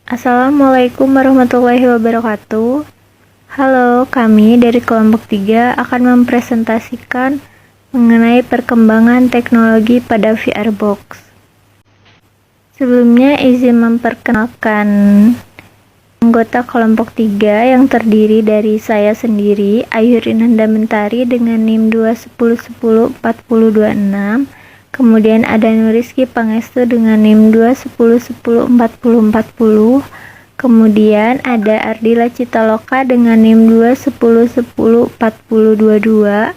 Assalamualaikum warahmatullahi wabarakatuh. Halo, kami dari kelompok 3 akan mempresentasikan mengenai perkembangan teknologi pada VR Box. Sebelumnya izin memperkenalkan anggota kelompok 3 yang terdiri dari saya sendiri, Ayu Rinanda Mentari dengan NIM 210104026. Kemudian ada Nurizky Pangestu dengan NIM 210104040. Kemudian ada Ardila Citaloka dengan NIM 210104022.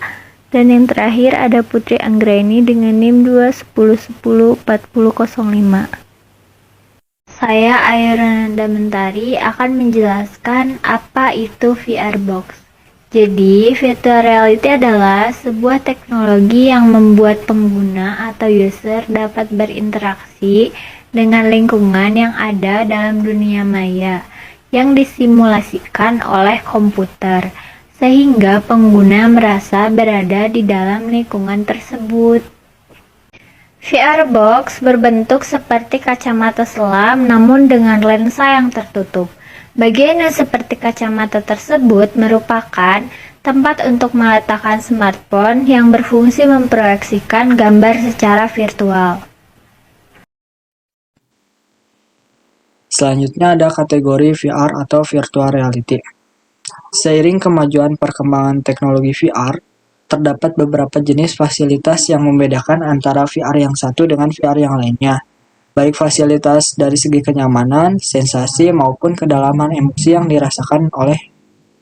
Dan yang terakhir ada Putri Anggraini dengan NIM 210104005. Saya Ayu Rinanda Mentari akan menjelaskan apa itu VR Box. Jadi, virtual reality adalah sebuah teknologi yang membuat pengguna atau user dapat berinteraksi dengan lingkungan yang ada dalam dunia maya yang disimulasikan oleh komputer, sehingga pengguna merasa berada di dalam lingkungan tersebut. VR Box berbentuk seperti kacamata selam namun dengan lensa yang tertutup. Bagian yang seperti kacamata tersebut merupakan tempat untuk meletakkan smartphone yang berfungsi memproyeksikan gambar secara virtual. Selanjutnya ada kategori VR atau virtual reality. Seiring kemajuan perkembangan teknologi VR, terdapat beberapa jenis fasilitas yang membedakan antara VR yang satu dengan VR yang lainnya. Baik fasilitas dari segi kenyamanan, sensasi, maupun kedalaman emosi yang dirasakan oleh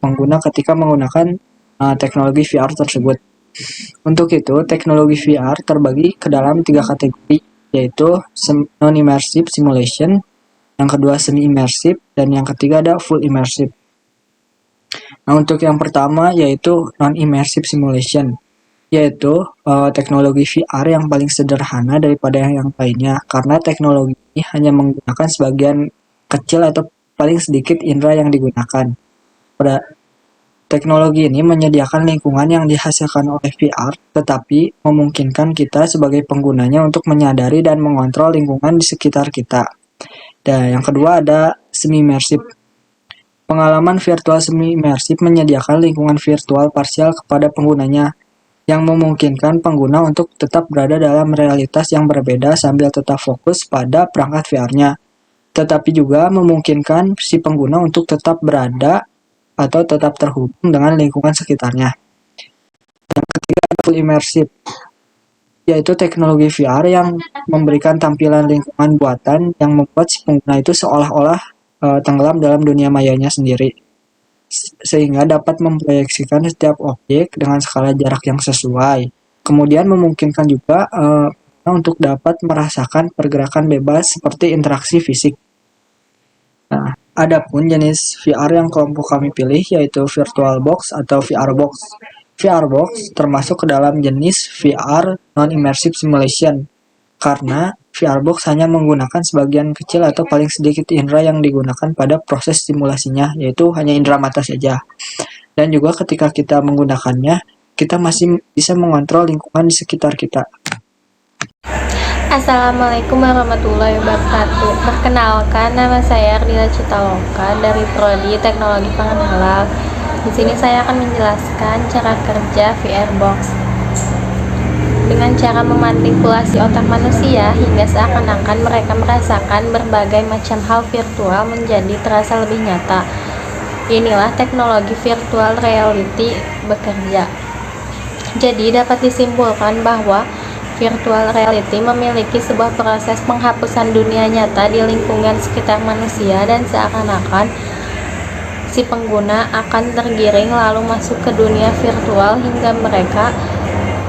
pengguna ketika menggunakan teknologi VR tersebut. Untuk itu, teknologi VR terbagi ke dalam 3 kategori, yaitu non-immersive simulation, yang kedua semi-immersive, dan yang ketiga ada full immersive. Nah, untuk yang pertama yaitu non-immersive simulation, yaitu teknologi VR yang paling sederhana daripada yang lainnya, karena teknologi ini hanya menggunakan sebagian kecil atau paling sedikit indera yang digunakan. Pada teknologi ini menyediakan lingkungan yang dihasilkan oleh VR, tetapi memungkinkan kita sebagai penggunanya untuk menyadari dan mengontrol lingkungan di sekitar kita. Dan yang kedua ada semi-immersive. Pengalaman virtual semi-immersive menyediakan lingkungan virtual parsial kepada penggunanya, yang memungkinkan pengguna untuk tetap berada dalam realitas yang berbeda sambil tetap fokus pada perangkat VR-nya, tetapi juga memungkinkan si pengguna untuk tetap berada atau tetap terhubung dengan lingkungan sekitarnya. Yang ketiga, full immersive, yaitu teknologi VR yang memberikan tampilan lingkungan buatan yang membuat si pengguna itu seolah-olah tenggelam dalam dunia mayanya sendiri, sehingga dapat memproyeksikan setiap objek dengan skala jarak yang sesuai. Kemudian memungkinkan juga untuk dapat merasakan pergerakan bebas seperti interaksi fisik. Nah, adapun jenis VR yang kelompok kami pilih yaitu Virtual Box atau VR Box. VR Box termasuk ke dalam jenis VR non-immersive simulation, karena VR Box hanya menggunakan sebagian kecil atau paling sedikit indera yang digunakan pada proses simulasinya, yaitu hanya indera mata saja. Dan juga ketika kita menggunakannya, kita masih bisa mengontrol lingkungan di sekitar kita. Assalamualaikum warahmatullahi wabarakatuh. Perkenalkan, nama saya Ardila Citaloka dari Prodi Teknologi Pangan Halal. Di sini saya akan menjelaskan cara kerja VR Box. Dengan cara memanipulasi otak manusia hingga seakan-akan mereka merasakan berbagai macam hal virtual menjadi terasa lebih nyata. Inilah teknologi virtual reality bekerja. Jadi dapat disimpulkan bahwa virtual reality memiliki sebuah proses penghapusan dunia nyata di lingkungan sekitar manusia, dan seakan-akan si pengguna akan tergiring lalu masuk ke dunia virtual hingga mereka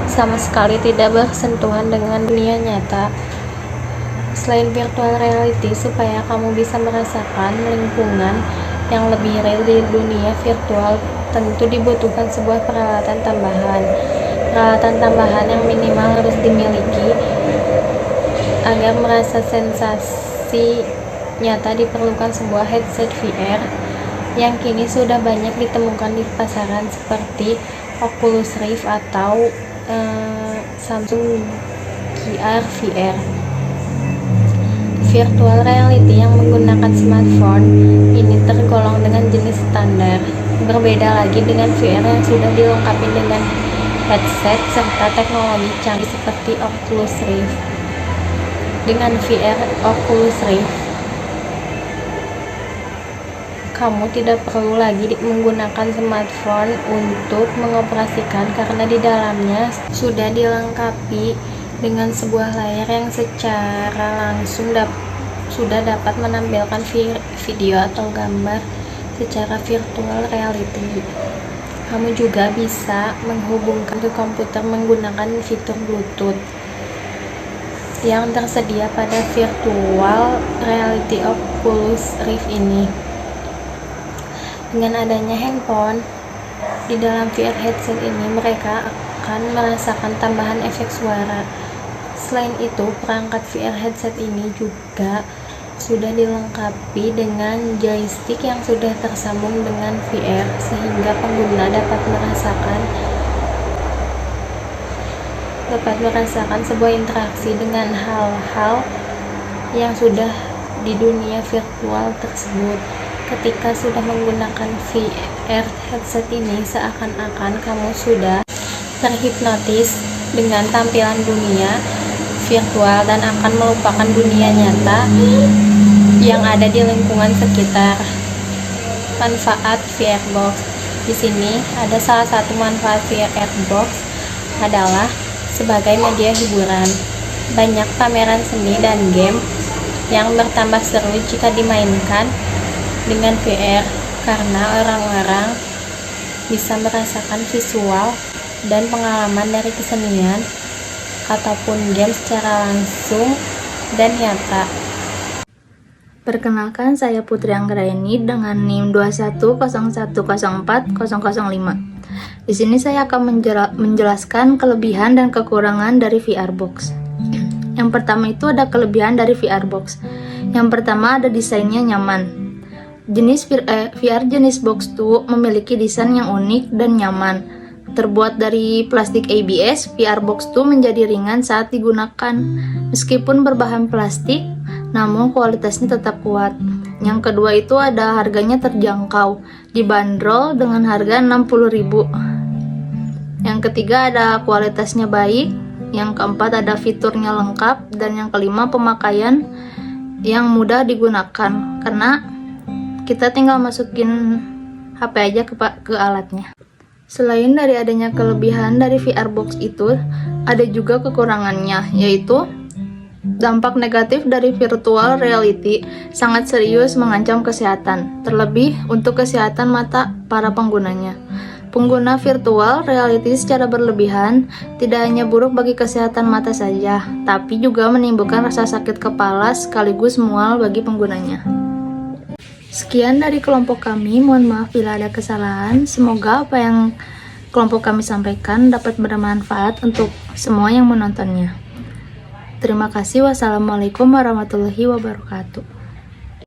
sama sekali tidak bersentuhan dengan dunia nyata. Selain virtual reality, supaya kamu bisa merasakan lingkungan yang lebih real di dunia virtual, tentu dibutuhkan sebuah peralatan tambahan. Peralatan tambahan yang minimal harus dimiliki agar merasa sensasi nyata diperlukan sebuah headset VR yang kini sudah banyak ditemukan di pasaran seperti Oculus Rift atau Samsung Gear VR. Virtual reality yang menggunakan smartphone Berbeda lagi dengan VR yang sudah dilengkapi dengan headset serta teknologi canggih seperti Oculus Rift. Dengan VR Oculus Rift, kamu tidak perlu lagi menggunakan smartphone untuk mengoperasikan karena di dalamnya sudah dilengkapi dengan sebuah layar yang secara langsung sudah dapat menampilkan video atau gambar secara virtual reality. Kamu juga bisa menghubungkan ke komputer menggunakan fitur Bluetooth yang tersedia pada virtual reality Oculus Rift ini. Dengan adanya handphone di dalam VR headset ini, mereka akan merasakan tambahan efek suara. Selain itu, perangkat VR headset ini juga sudah dilengkapi dengan joystick yang sudah tersambung dengan VR, sehingga pengguna dapat merasakan sebuah interaksi dengan hal-hal yang sudah di dunia virtual tersebut. Ketika sudah menggunakan VR headset ini, seakan-akan kamu sudah terhipnotis dengan tampilan dunia virtual dan akan melupakan dunia nyata yang ada di lingkungan sekitar. Manfaat VR Box. Di sini ada salah satu manfaat VR Box adalah sebagai media hiburan. Banyak pameran seni dan game yang bertambah seru jika dimainkan dengan VR, karena orang-orang bisa merasakan visual dan pengalaman dari kesenian ataupun game secara langsung dan nyata. Perkenalkan, saya Putri Anggraini dengan NIM 210104005. Di sini saya akan menjelaskan kelebihan dan kekurangan dari VR Box. Yang pertama itu ada kelebihan dari VR Box. Yang pertama ada desainnya nyaman. VR jenis Box 2 memiliki desain yang unik dan nyaman. Terbuat dari plastik ABS, VR Box 2 menjadi ringan saat digunakan. Meskipun berbahan plastik, namun kualitasnya tetap kuat. Yang kedua itu ada harganya terjangkau, dibanderol dengan harga 60.000. Yang ketiga ada kualitasnya baik. Yang keempat ada fiturnya lengkap. Dan yang kelima pemakaian yang mudah digunakan, karena kita tinggal masukin HP aja ke alatnya. Selain dari adanya kelebihan dari VR Box itu, ada juga kekurangannya, yaitu dampak negatif dari virtual reality sangat serius mengancam kesehatan, terlebih untuk kesehatan mata para penggunanya. Pengguna virtual reality secara berlebihan tidak hanya buruk bagi kesehatan mata saja, tapi juga menimbulkan rasa sakit kepala sekaligus mual bagi penggunanya. Sekian dari kelompok kami, mohon maaf bila ada kesalahan. Semoga apa yang kelompok kami sampaikan dapat bermanfaat untuk semua yang menontonnya. Terima kasih. Wassalamualaikum warahmatullahi wabarakatuh.